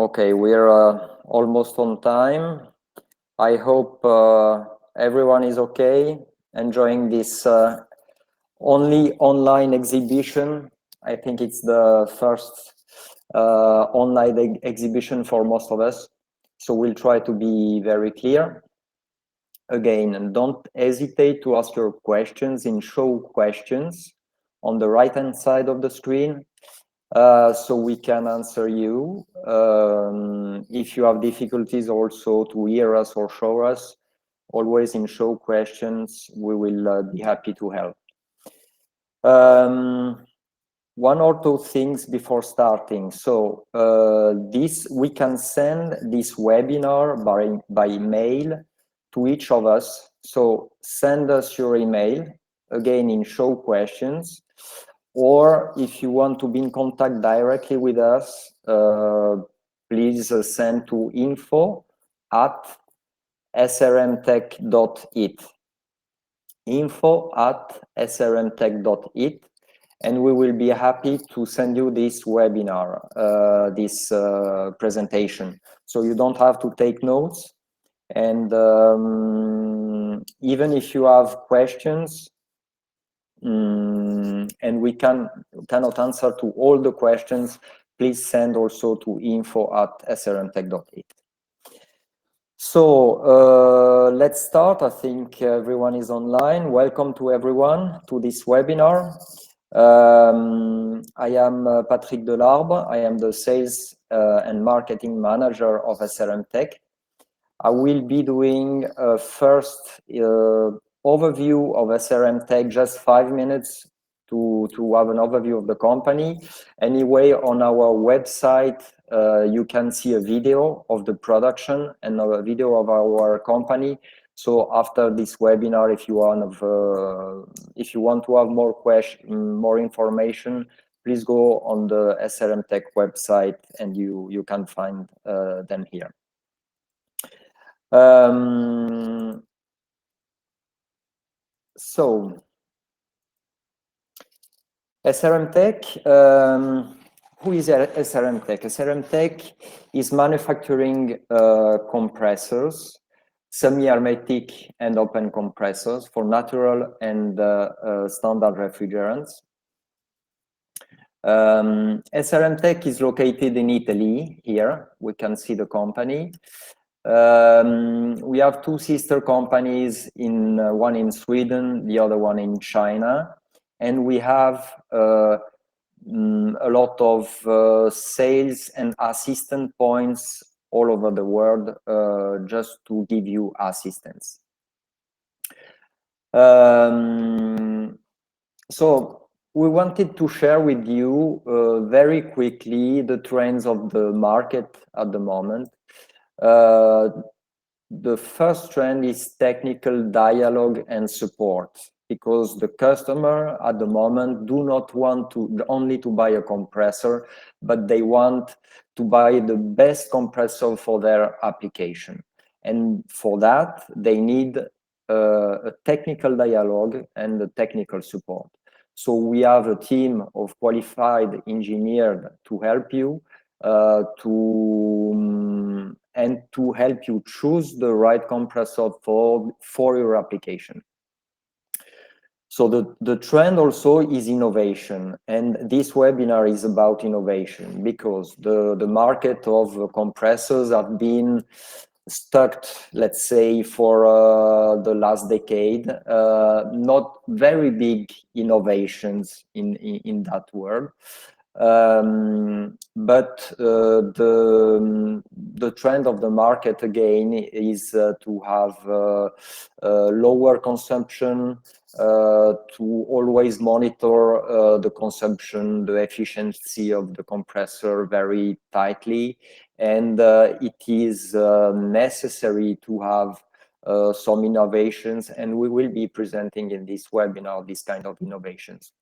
Okay, we're almost on time. I hope everyone is okay, enjoying this only online exhibition. I think it's the first online exhibition for most of us. So we'll try to be very clear. Again, and don't hesitate to ask your questions in show questions on the right-hand side of the screen. So we can answer you. If you have difficulties also to hear us or show us, always in show questions, we will be happy to help. One or two things before starting. So we can send this webinar by email to each of us. So send us your email, again in show questions. Or if you want to be in contact directly with us, please send to info@srmtec.it. info@srmtec.it, and we will be happy to send you this webinar, this presentation. So you don't have to take notes. And even if you have questions, and we cannot answer to all the questions, please send also to info@srmtec.it. So let's start. I think everyone is online. Welcome to everyone to this webinar. I am Patrick Delarbre. I am the sales and marketing manager of SRM Tech. I will be doing a first overview of SRM Tech, just 5 minutes to have an overview of the company. Anyway, on our website, you can see a video of the production and a video of our company. So after this webinar, if you want to have more information, please go on the SRM Tech website and you can find them here. So SRM Tech, who is SRM Tech? SRM Tech is manufacturing compressors, semi-hermetic and open compressors for natural and standard refrigerants. SRM Tech is located in Italy. Here we can see the company. We have two sister companies, one in Sweden, the other one in China, and we have a lot of sales and assistant points all over the world, just to give you assistance. So we wanted to share with you very quickly the trends of the market at the moment. The first trend is technical dialogue and support, because the customer at the moment do not want only to buy a compressor, but they want to buy the best compressor for their application. And for that, they need a technical dialogue and a technical support. So we have a team of qualified engineers to help you to help you choose the right compressor for your application. So the trend also is innovation, and this webinar is about innovation, because the market of compressors have been stuck, let's say, for the last decade. Not very big innovations in that world. But the trend of the market again is to have lower consumption, to always monitor the consumption, the efficiency of the compressor very tightly, and it is necessary to have some innovations, and we will be presenting in this webinar these kind of innovations.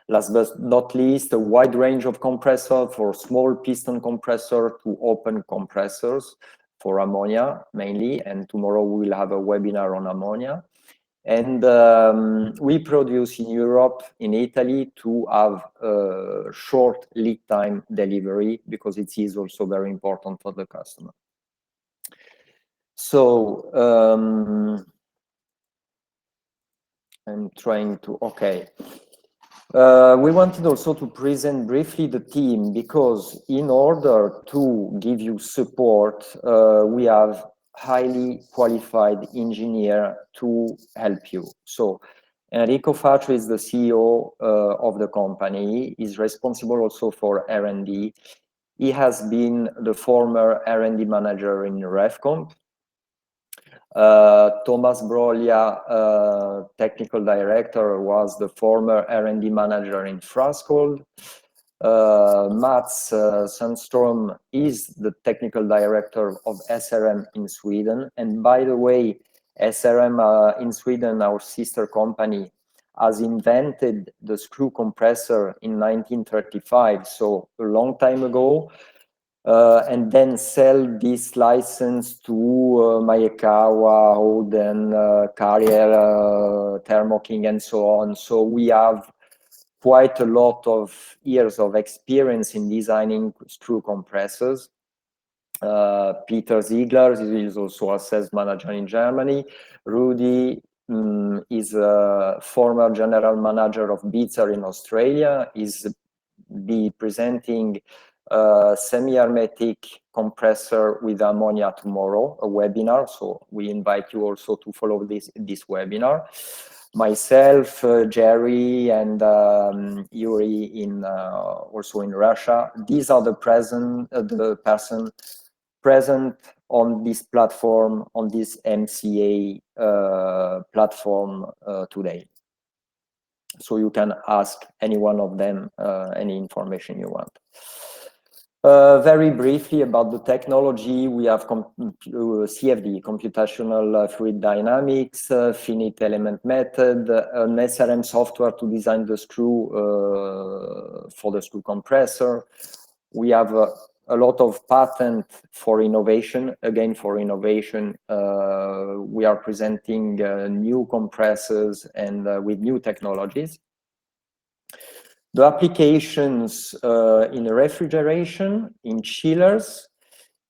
Last but not least, a wide range of compressors, for small piston compressor to open compressors for ammonia mainly, and tomorrow we will have a webinar on ammonia. And we produce in Europe, in Italy, to have short lead time delivery, because it is also very important for the customer. So I'm trying to, okay. We wanted also to present briefly the team, because in order to give you support, we have highly qualified engineer to help you. So Enrico Faccio is the CEO of the company. He's responsible also for R&D. He has been the former R&D manager in Refcomp. Thomas Broglia, technical director, was the former R&D manager in Frascold. Mats Sandström is the technical director of SRM in Sweden. And by the way, SRM in Sweden, our sister company, has invented the screw compressor in 1935, so a long time ago. And then sell this license to Maekawa, Oden, Carrier, Thermo King, and so on. So we have quite a lot of years of experience in designing screw compressors. Peter Ziegler is also a sales manager in Germany. Rudy is a former general manager of Bitzer in Australia. Is be presenting semi-hermetic compressor with ammonia tomorrow, a webinar. So we invite you also to follow this webinar. Myself, Jerry, and Yuri in also in Russia. These are the person present on this platform, on this MCA platform today. So you can ask any one of them any information you want. Very briefly about the technology, we have CFD, computational fluid dynamics, finite element method, an SRM software to design the screw for the screw compressor. We have a lot of patent for innovation. Again, for innovation, we are presenting new compressors and with new technologies. The applications in refrigeration, in chillers,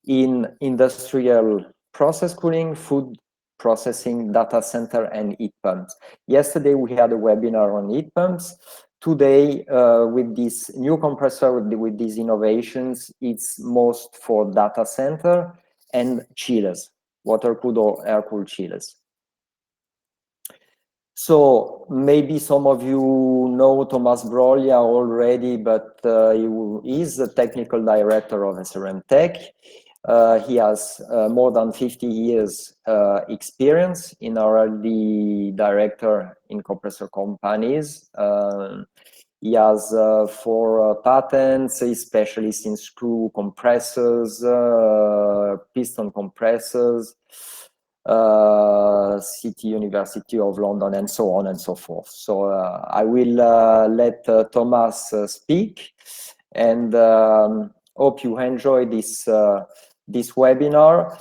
in industrial process cooling, food processing, data center, and heat pumps. Yesterday, we had a webinar on heat pumps. Today, with this new compressor, with these innovations, it's most for data center and chillers, water-cooled or air-cooled chillers. So maybe some of you know Thomas Broglia already, but he is the technical director of SRM Tech. He has more than 50 years experience in R&D director in compressor companies. He has 4 patents. He's specialist in screw compressors, piston compressors, City University of London, and so on and so forth. So I will let Thomas speak, and hope you enjoy this webinar.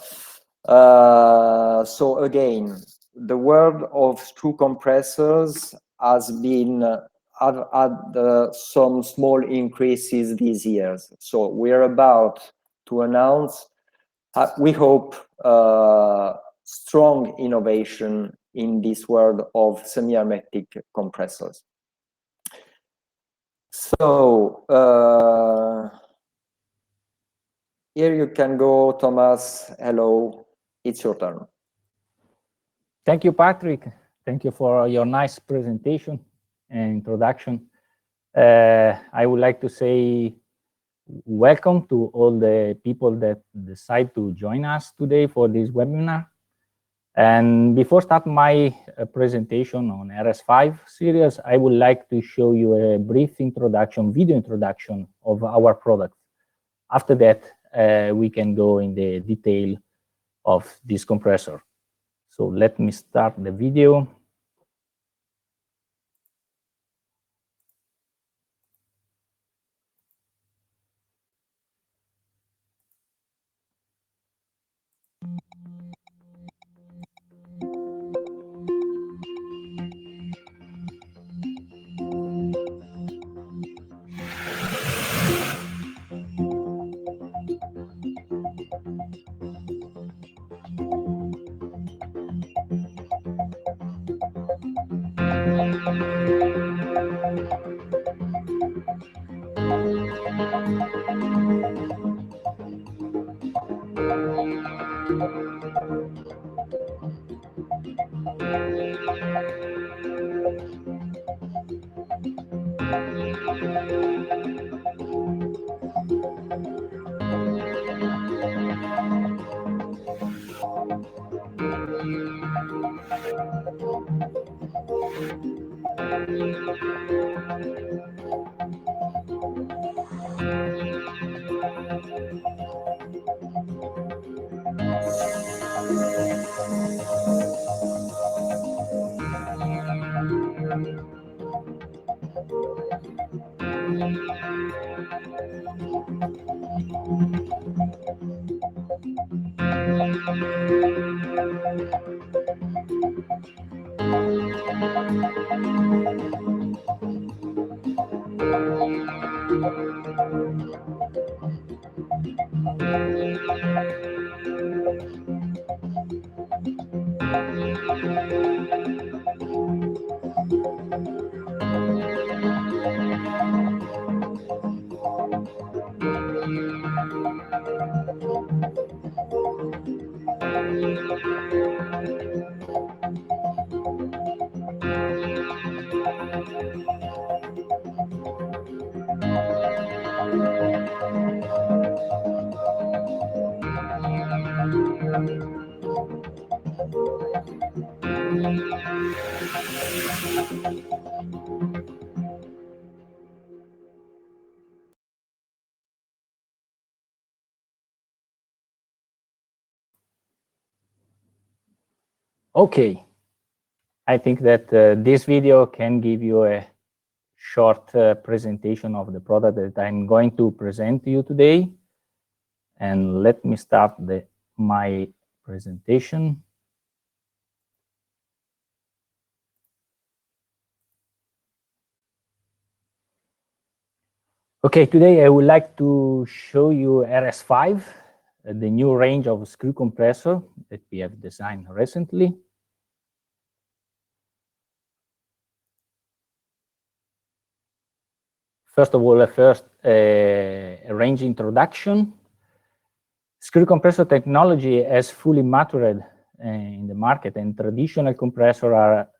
So again, the world of screw compressors has been had some small increases these years. So we're about to announce, we hope, strong innovation in this world of semi-hermetic compressors. So here you can go, Thomas. Hello, it's your turn. Thank you, Patrick. Thank you for your nice presentation and introduction. I would like to say welcome to all the people that decide to join us today for this webinar. And before start my presentation on RS5 series, I would like to show you a brief introduction, video introduction of our product. After that, we can go in the detail of this compressor. So let me start the video. Okay, I think that this video can give you a short presentation of the product that I'm going to present to you today. And let me start my presentation. Okay, today I would like to show you RS5, the new range of screw compressor that we have designed recently. First of all, a range introduction. Screw compressor technology has fully matured in the market, and traditional compressors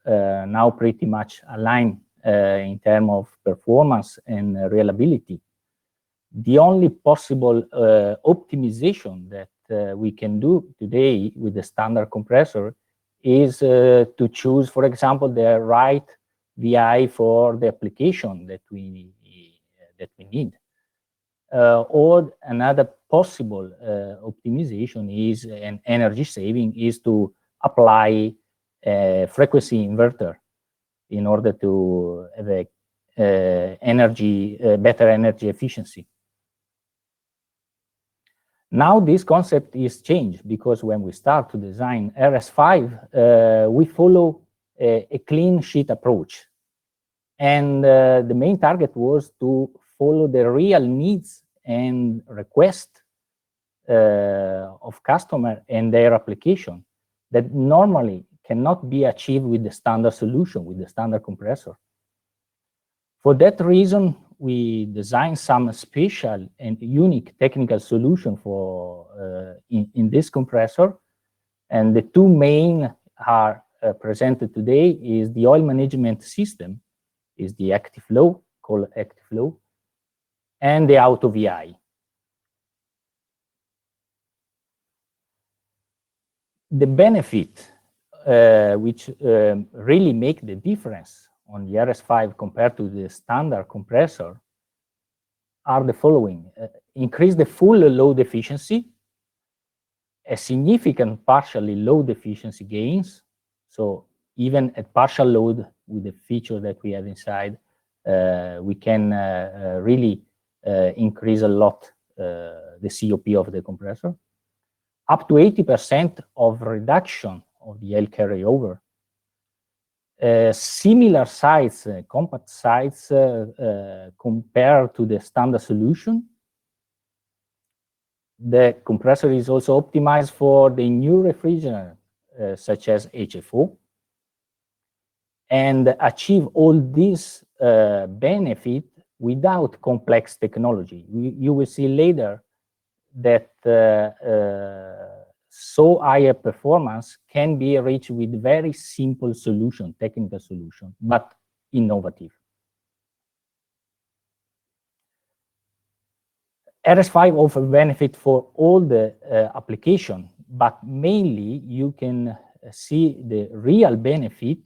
are now pretty much aligned in terms of performance and reliability. The only possible optimization that we can do today with the standard compressor is to choose, for example, the right VI for the application that we need. Or another possible optimization is an energy saving is to apply a frequency inverter in order to have a better energy efficiency. Now this concept is changed because when we start to design RS5, we follow a clean sheet approach. And the main target was to follow the real needs and requests of customer and their application that normally cannot be achieved with the standard solution, with the standard compressor. For that reason, we designed some special and unique technical solution for in this compressor. And the two main are presented today is the oil management system, is the active flow, called active flow, and the AutoVi. The benefit which really make the difference on the RS5 compared to the standard compressor are the following. Increase the full load efficiency, a significant partially load efficiency gains. So even at partial load with the feature that we have inside, we can really increase a lot the COP of the compressor. Up to 80% of reduction of the L carryover. Similar size, compact size compared to the standard solution. The compressor is also optimized for the new refrigerant, such as HFO. and achieve all this benefit without complex technology. You will see later that so higher performance can be reached with very simple solution, technical solution, but innovative. RS5 offers benefit for all the application, but mainly you can see the real benefit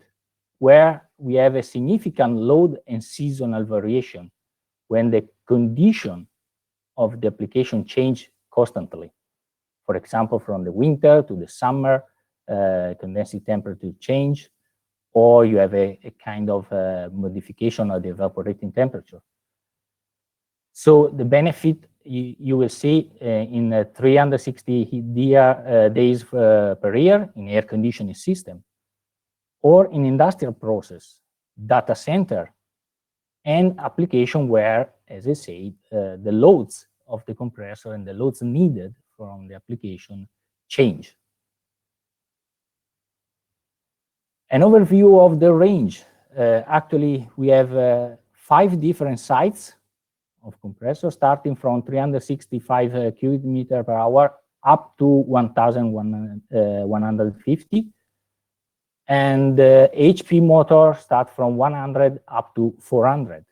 where we have a significant load and seasonal variation when the condition of the application change constantly. For example, from the winter to the summer, condensing temperature change, or you have a kind of modification of the evaporating temperature. So the benefit you will see in 360 days per year in air conditioning system, or in industrial process, data center, and application where, as I say, the loads of the compressor and the loads needed from the application change. An overview of the range. Actually, we have 5 different sites of compressor, starting from 365 cubic meter per hour up to 1,150. And HP motor start from 100 up to 400.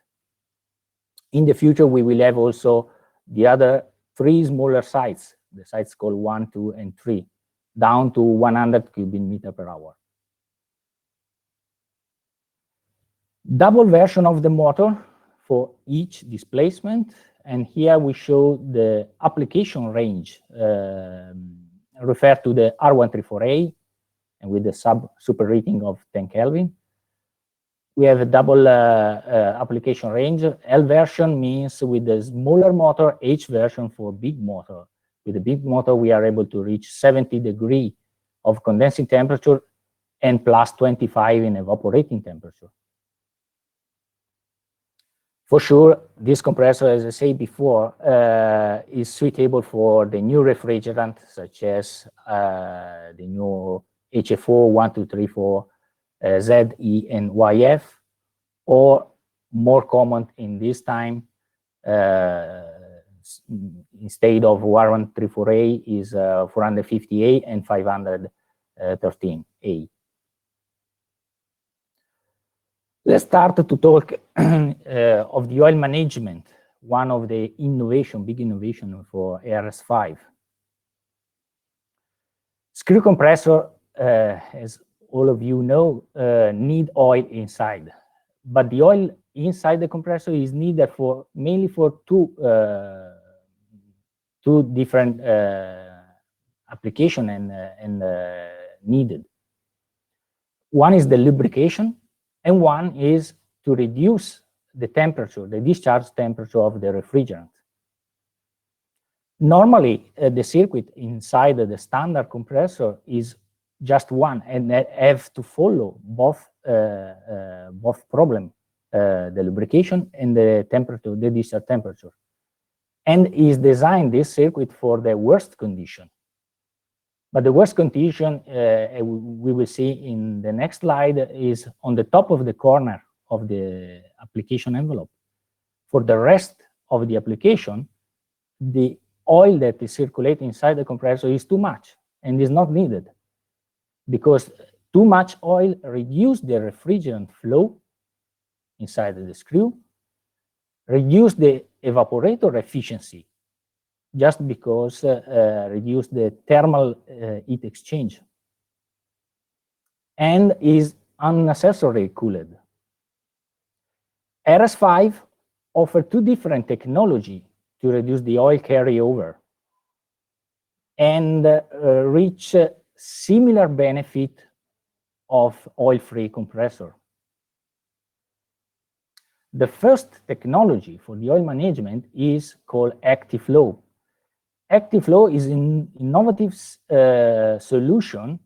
In the future, we will have also the other 3 smaller sites, the sites called 1, 2, and 3, down to 100 cubic meter per hour. Double version of the motor for each displacement, and here we show the application range referred to the R134A, and with the super rating of 10 Kelvin. We have a double application range. L version means with the smaller motor, H version for big motor. With the big motor, we are able to reach 70 degrees of condensing temperature and plus 25 in evaporating temperature. For sure, this compressor, as I said before, is suitable for the new refrigerant, such as the new HFO 1234, Z, E, and YF, or more common in this time, instead of R134A is 450A and 513A. Let's start to talk of the oil management, one of the big innovation for RS5. Screw compressor, as all of you know, need oil inside, but the oil inside the compressor is needed mainly for two different application and needed. One is the lubrication, and one is to reduce the temperature, the discharge temperature of the refrigerant. Normally, the circuit inside the standard compressor is just one, and that have to follow both problem, the lubrication and the temperature, the discharge temperature, and is designed this circuit for the worst condition. But the worst condition, we will see in the next slide, is on the top of the corner of the application envelope. For the rest of the application, the oil that is circulating inside the compressor is too much and is not needed, because too much oil reduces the refrigerant flow inside the screw, reduce the evaporator efficiency, just because reduce the thermal heat exchange, and is unnecessarily cooled. RS5 offers 2 different technologies to reduce the oil carryover and reach similar benefit of oil-free compressor. The first technology for the oil management is called active flow. Active flow is an innovative solution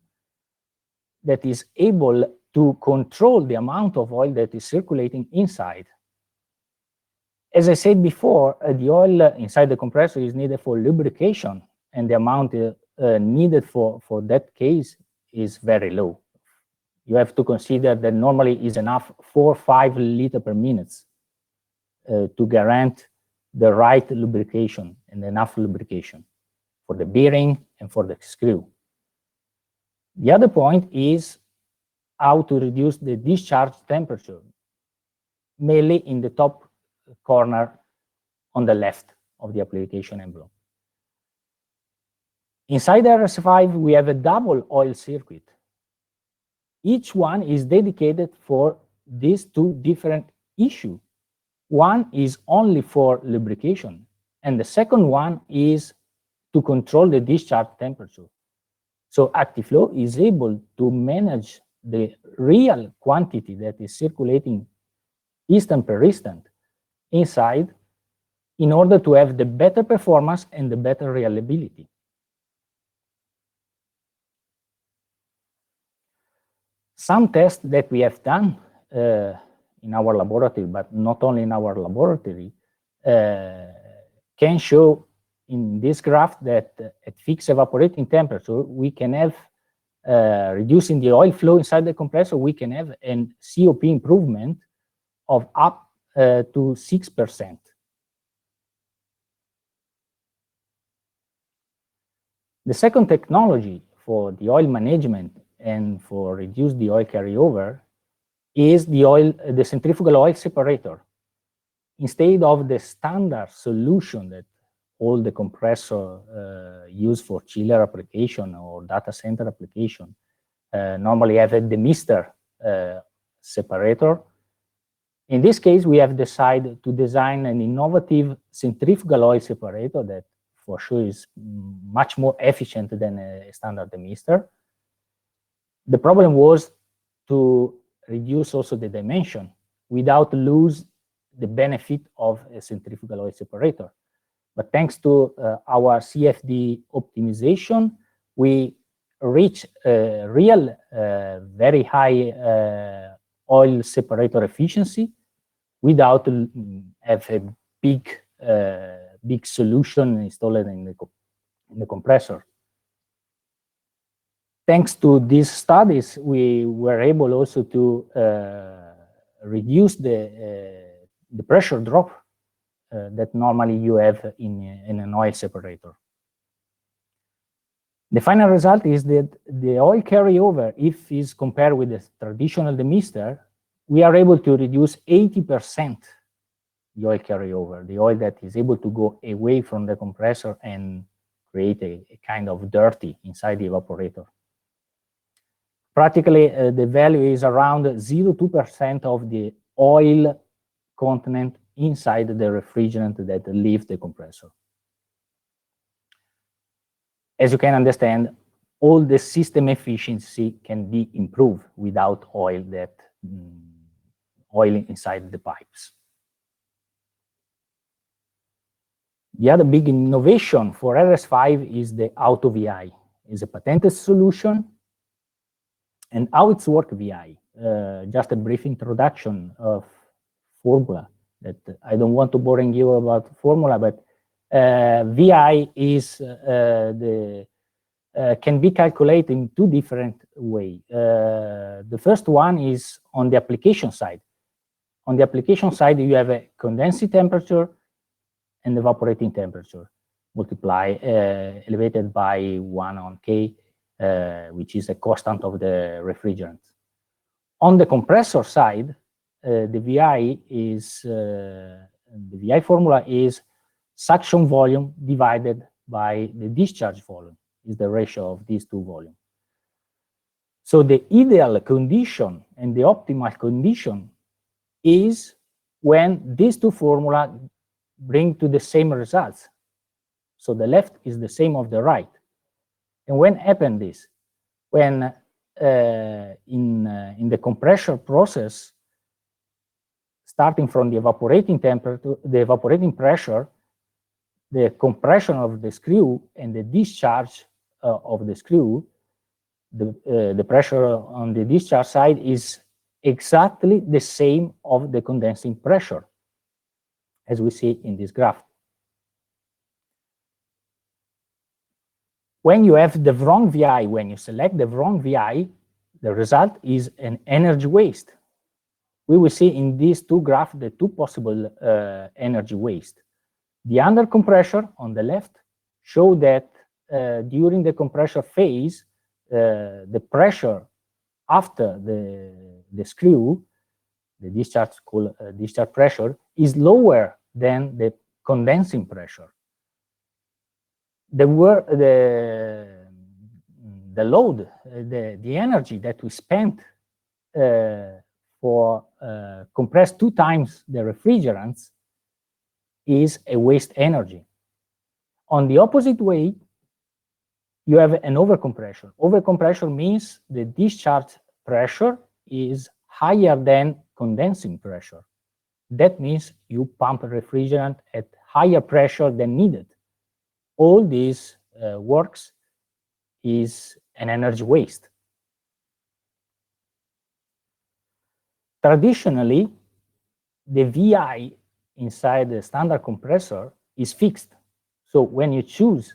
that is able to control the amount of oil that is circulating inside. As I said before, the oil inside the compressor is needed for lubrication, and the amount needed for that case is very low, You have to consider that normally is enough 4 or 5 liters per minute to guarantee the right lubrication and enough lubrication for the bearing and for the screw. The other point is how to reduce the discharge temperature, mainly in the top corner on the left of the application envelope. Inside RS5, we have a double oil circuit. Each one is dedicated for these two different issues. One is only for lubrication, and the second one is to control the discharge temperature. So ActiFlow is able to manage the real quantity that is circulating instant per instant inside in order to have the better performance and the better reliability. Some tests that we have done in our laboratory, but not only in our laboratory, can show in this graph that at fixed evaporating temperature, we can have, reducing the oil flow inside the compressor, we can have a COP improvement of up to 6%. The second technology for the oil management and for reduce the oil carryover is the centrifugal oil separator. Instead of the standard solution that all the compressor use for chiller application or data center application, normally have a demister separator. In this case, we have decided to design an innovative centrifugal oil separator that for sure is much more efficient than a standard demister. The problem was to reduce also the dimension without lose the benefit of a centrifugal oil separator. But thanks to our CFD optimization, we reach a real very high oil separator efficiency without have a big solution installed in the compressor. Thanks to these studies, we were able also to reduce the pressure drop that normally you have in an oil separator. The final result is that the oil carryover, if is compared with the traditional demister, we are able to reduce 80% the oil carryover, the oil that is able to go away from the compressor and create a kind of dirty inside the evaporator. Practically, the value is around 0.2% of the oil content inside the refrigerant that leaves the compressor. As you can understand, all the system efficiency can be improved without oil inside the pipes. The other big innovation for RS5 is the AutoVi. It's a patented solution. And how it's work VI? Just a brief introduction of formula. That I don't want to boring you about formula, but VI is can be calculated in two different ways. The first one is on the application side. On the application side, you have a condensing temperature and evaporating temperature multiply elevated by 1 on K, which is a constant of the refrigerant. On the compressor side, the VI formula is suction volume divided by the discharge volume, is the ratio of these two volumes. So the ideal condition and the optimal condition is when these two formulas bring to the same results. So the left is the same of the right. And when happens this? When in the compression process, starting from the evaporating temperature, the evaporating pressure, the compression of the screw and the discharge of the screw, the pressure on the discharge side is exactly the same of the condensing pressure, as we see in this graph. When you have the wrong VI, when you select the wrong VI, the result is an energy waste. We will see in these two graphs the two possible energy waste. The under compressor on the left show that during the compressor phase, the pressure after the screw, the discharge pressure, is lower than the condensing pressure. The load, the energy that we spent for compress 2 times the refrigerants is a waste energy. On the opposite way, you have an overcompression. Overcompression means the discharge pressure is higher than condensing pressure. That means you pump refrigerant at higher pressure than needed. All this works is an energy waste. Traditionally, the VI inside the standard compressor is fixed. So when you choose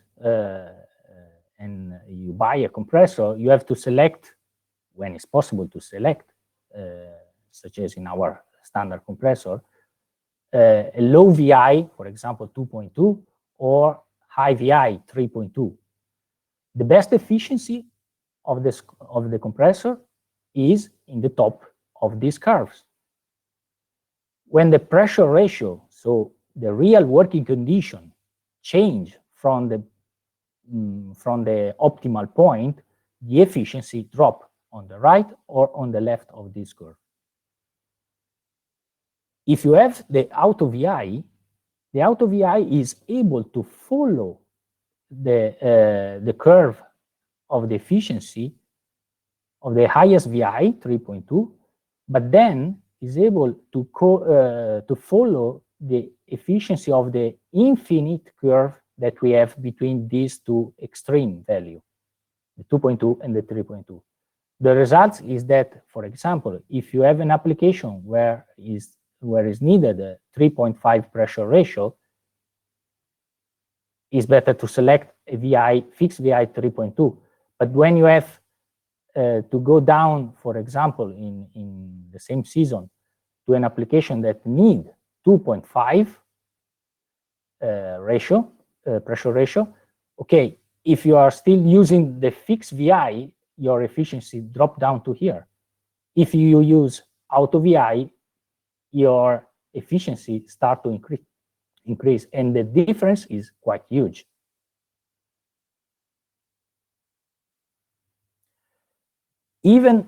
and you buy a compressor, you have to select, when it's possible to select, such as in our standard compressor, a low VI, for example, 2.2, or high VI, 3.2. The best efficiency of the compressor is in the top of these curves. When the pressure ratio, so the real working condition, change from the optimal point, the efficiency drop on the right or on the left of this curve. If you have the AutoVi, the AutoVi is able to follow the curve of the efficiency of the highest VI, 3.2, but then is able to follow the efficiency of the infinite curve that we have between these two extreme values, the 2.2 and the 3.2. The result is that, for example, if you have an application where is needed a 3.5 pressure ratio, it's better to select a fixed VI 3.2. But when you have to go down, for example, in the same season, to an application that need 2.5 pressure ratio, okay, if you are still using the fixed VI, your efficiency drop down to here. If you use AutoVi, your efficiency start to increase, and the difference is quite huge. Even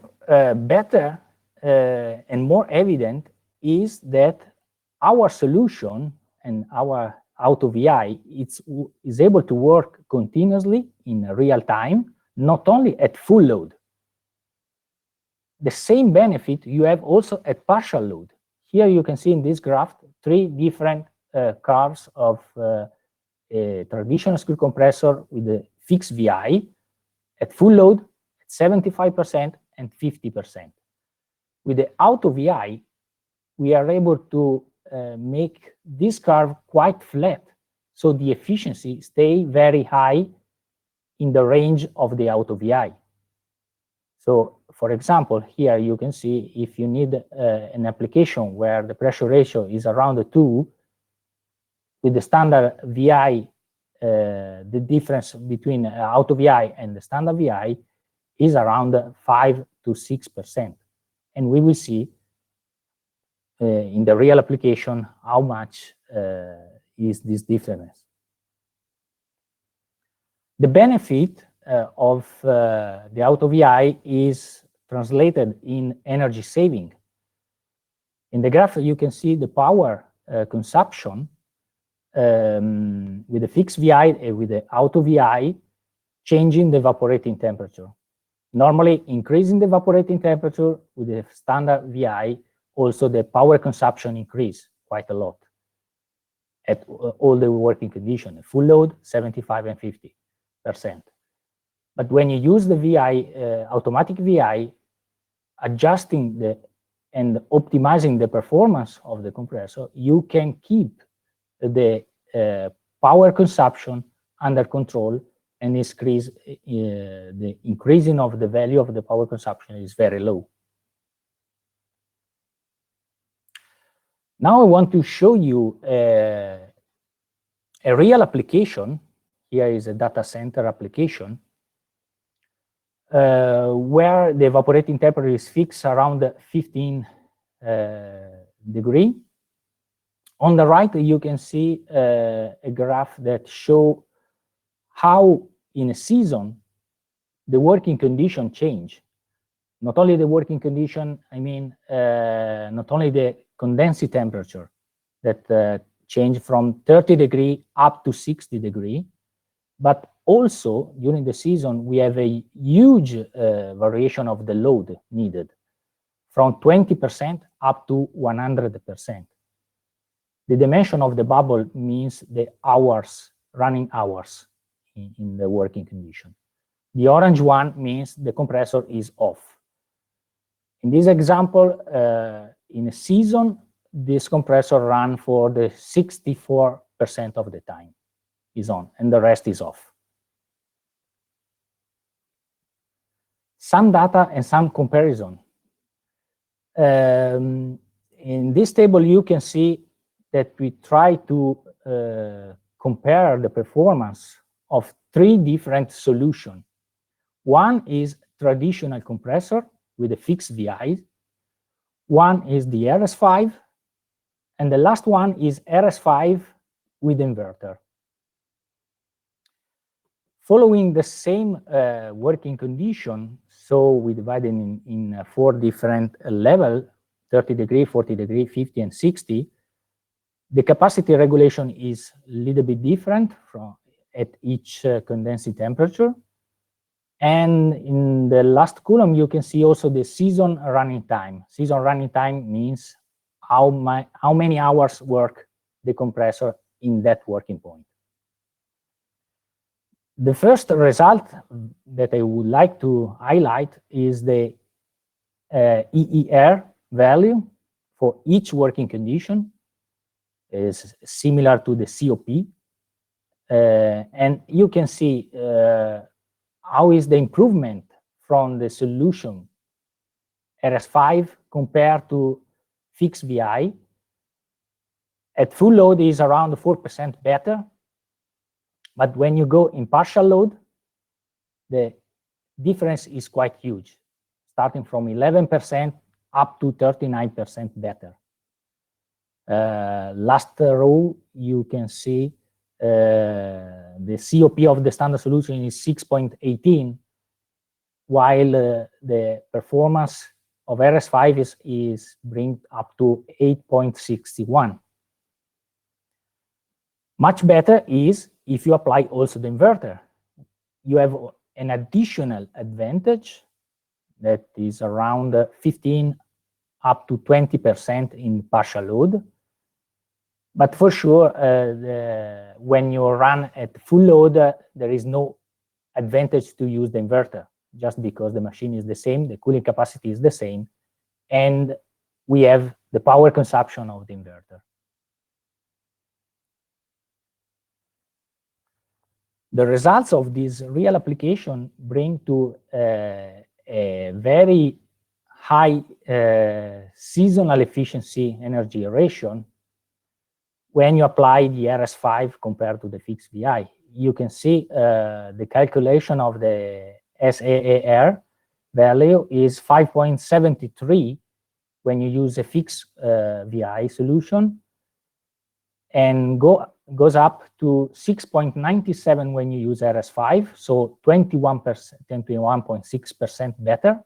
better and more evident is that our solution and our AutoVi is able to work continuously in real time, not only at full load. The same benefit you have also at partial load. Here you can see in this graph 3 different curves of a traditional screw compressor with a fixed VI at full load at 75% and 50%. With the AutoVi, we are able to make this curve quite flat, so the efficiency stay very high in the range of the AutoVi. So, for example, here you can see if you need an application where the pressure ratio is around 2, with the standard VI, the difference between AutoVi and the standard VI is around 5 to 6%. And we will see in the real application how much is this difference. The benefit of the AutoVi is translated in energy saving. In the graph, you can see the power consumption with the fixed VI and with the AutoVi changing the evaporating temperature. Normally, increasing the evaporating temperature with the standard VI, also the power consumption increase quite a lot at all the working conditions, full load, 75 and 50%. But when you use the VI, automatic VI, adjusting and optimizing the performance of the compressor, you can keep the power consumption under control and the increasing of the value of the power consumption is very low. Now I want to show you a real application. Here is a data center application where the evaporating temperature is fixed around 15 degrees. On the right, you can see a graph that shows how in a season the working condition change. Not only the working condition, I mean, not only the condensing temperature that change from 30 degrees up to 60 degrees, but also during the season, we have a huge variation of the load needed from 20% up to 100%. The dimension of the bubble means the hours, running hours in the working condition. The orange one means the compressor is off. In this example, in a season, this compressor runs for the 64% of the time is on, and the rest is off. Some data and some comparison. In this table, you can see that we try to compare the performance of 3 different solutions. One is traditional compressor with a fixed VI. One is the RS5, and the last one is RS5 with inverter. Following the same working condition, so we divided in 4 different levels, 30 degrees, 40 degrees, 50, and 60. The capacity regulation is a little bit different at each condensing temperature. And in the last column, you can see also the season running time. Season running time means how many hours work the compressor in that working point. The first result that I would like to highlight is the EER value for each working condition. Is similar to the COP. And you can see how is the improvement from the solution RS5 compared to fixed VI. At full load is around 4% better. But when you go in partial load, the difference is quite huge, starting from 11% up to 39% better. Last row, you can see the COP of the standard solution is 6.18, while the performance of RS5 is bring up to 8.61. Much better is if you apply also the inverter. You have an additional advantage that is around 15 up to 20% in partial load. But for sure, when you run at full load, there is no advantage to use the inverter, just because the machine is the same, the cooling capacity is the same, and we have the power consumption of the inverter. The results of this real application bring to a very high seasonal efficiency energy ratio when you apply the RS5 compared to the fixed VI. You can see the calculation of the SAAR value is 5.73 when you use a fixed VI solution, and goes up to 6.97 when you use RS5, so 21.6% better.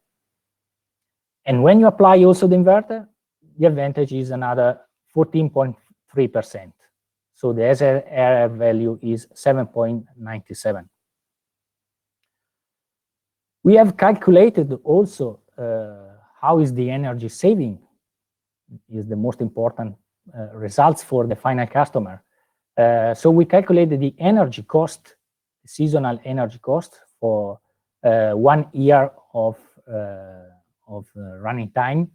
And when you apply also the inverter, the advantage is another 14.3%. So the SRM value is 7.97. We have calculated also how is the energy saving, is the most important results for the final customer. So we calculated the energy cost, seasonal energy cost for 1 year of running time.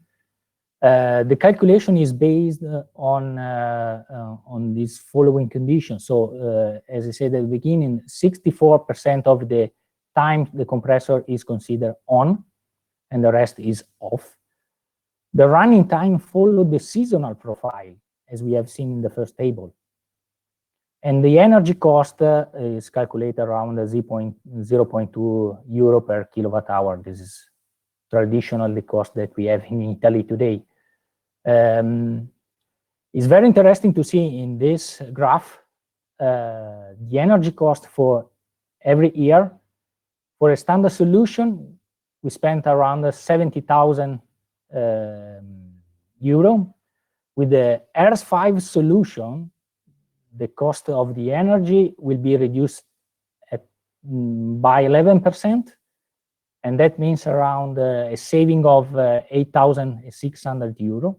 The calculation is based on these following conditions. So, as I said at the beginning, 64% of the time the compressor is considered on, and the rest is off. The running time followed the seasonal profile, as we have seen in the first table. And the energy cost is calculated around 0.2 euro per kilowatt hour. This is traditionally the cost that we have in Italy today. It's very interesting to see in this graph the energy cost for every year. For a standard solution, we spent around 70,000 euro. With the RS5 solution, the cost of the energy will be reduced by 11%, and that means around a saving of 8,600 euro.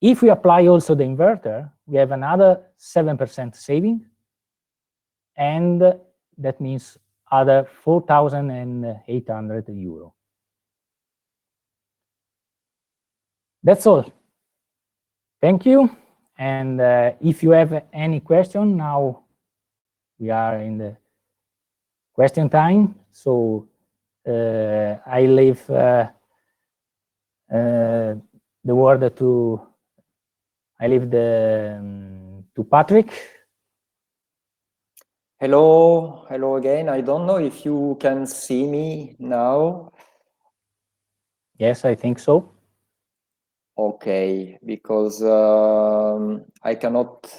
If we apply also the inverter, we have another 7% saving, and that means other 4,800 euro. That's all. Thank you. And if you have any question, now we are in the question time. So I leave the word to Patrick. Hello again. I don't know if you can see me now. Yes, I think so. Okay, because I cannot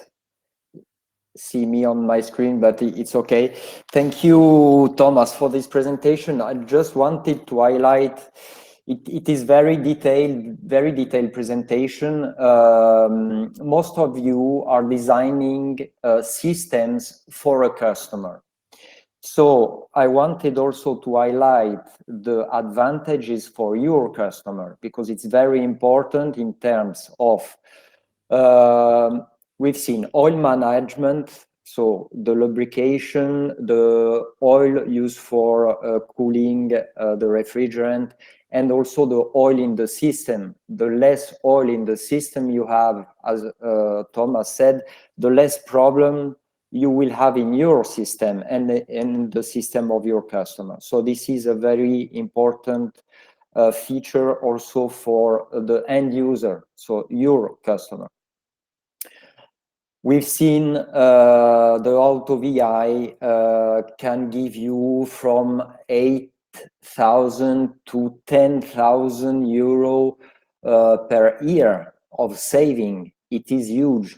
see me on my screen, but it's okay. Thank you, Thomas, for this presentation. I just wanted to highlight it is very detailed presentation. Most of you are designing systems for a customer. So I wanted also to highlight the advantages for your customer, because it's very important in terms of, we've seen oil management, so the lubrication, the oil used for cooling the refrigerant, and also the oil in the system. The less oil in the system you have, as Thomas said, the less problem you will have in your system and in the system of your customer. So this is a very important feature also for the end user, so your customer. We've seen the AutoVi can give you from 8,000 to 10,000 euro per year of saving. It is huge.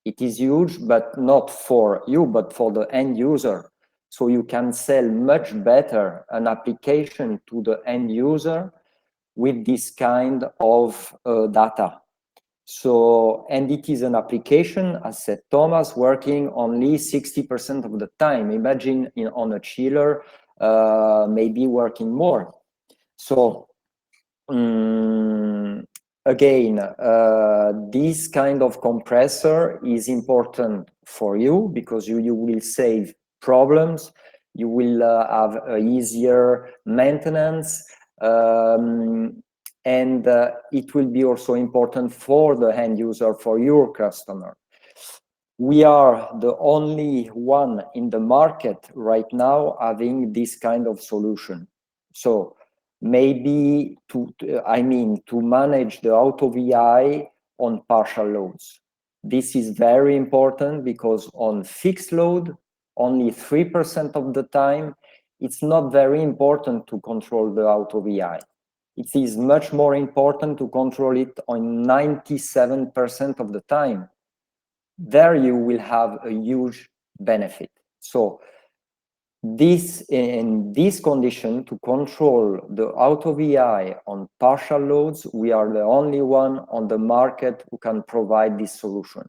It is huge, but not for you, but for the end user. So you can sell much better an application to the end user with this kind of data. So, and it is an application, as said Thomas, working only 60% of the time. Imagine on a chiller, maybe working more. So, again, this kind of compressor is important for you because you will save problems, you will have easier maintenance, and it will be also important for the end user, for your customer. We are the only one in the market right now having this kind of solution. So maybe to manage the AutoVi on partial loads. This is very important because on fixed load, only 3% of the time, it's not very important to control the AutoVi. It is much more important to control it on 97% of the time. There you will have a huge benefit. So this, in this condition, to control the AutoVi on partial loads, we are the only one on the market who can provide this solution.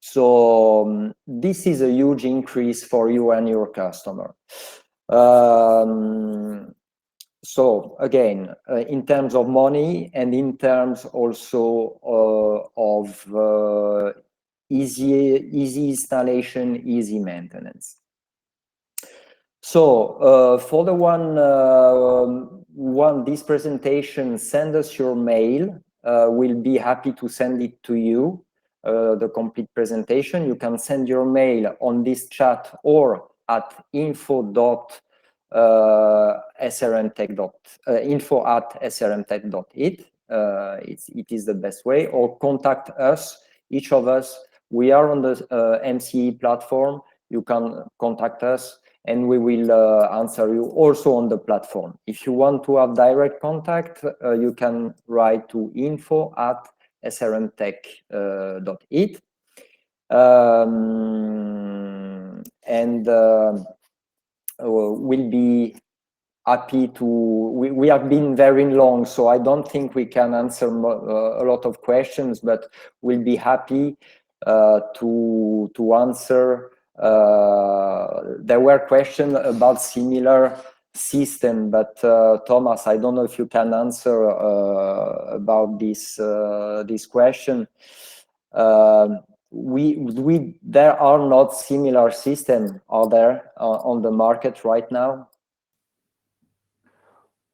So this is a huge increase for you and your customer. So again, in terms of money and in terms also of easy installation, easy maintenance. So for the one want this presentation, send us your mail. We'll be happy to send it to you, the complete presentation. You can send your mail on this chat or at info@srmtec.it. It is the best way, or contact us, each of us. We are on the MCE platform. You can contact us and we will answer you also on the platform. If you want to have direct contact, you can write to info@srmtec.it. And we'll be happy to, we have been very long, so I don't think we can answer a lot of questions, but we'll be happy to answer. There were questions about similar system, but Thomas, I don't know if you can answer about this question. There are not similar systems, are there, on the market right now?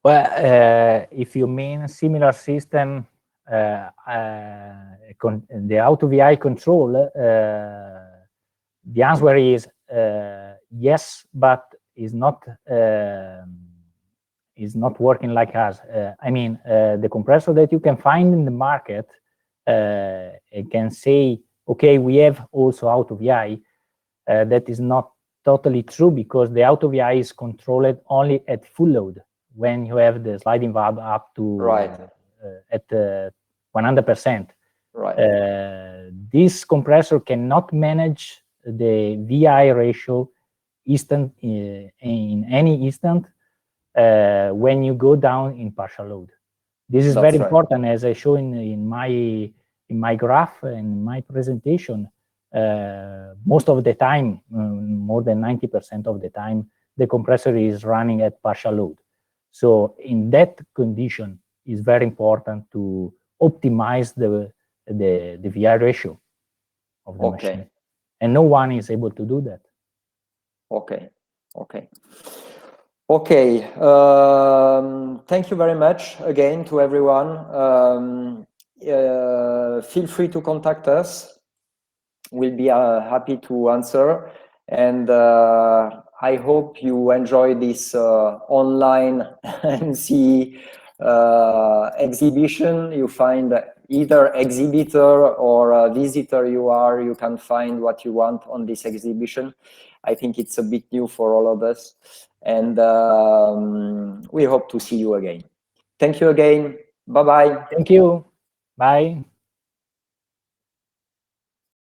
Well, if you mean similar system, the AutoVi control, the answer is yes, but is not working like us. I mean, the compressor that you can find in the market, it can say, okay, we have also AutoVi. That is not totally true, because the AutoVi is controlled only at full load, when you have the sliding valve up to at 100%. Right. This compressor cannot manage the VI ratio instant in any instant when you go down in partial load. This is very important, as I show in my graph and my presentation. Most of the time, more than 90% of the time, the compressor is running at partial load. So in that condition, it's very important to optimize the VI ratio of the machine. And no one is able to do that. Okay. Thank you very much again to everyone. Feel free to contact us. We'll be happy to answer. And I hope you enjoy this online MCE exhibition. You find either exhibitor or visitor you can find what you want on this exhibition. I think it's a bit new for all of us. And we hope to see you again. Thank you again. Bye-bye. Thank you. Bye.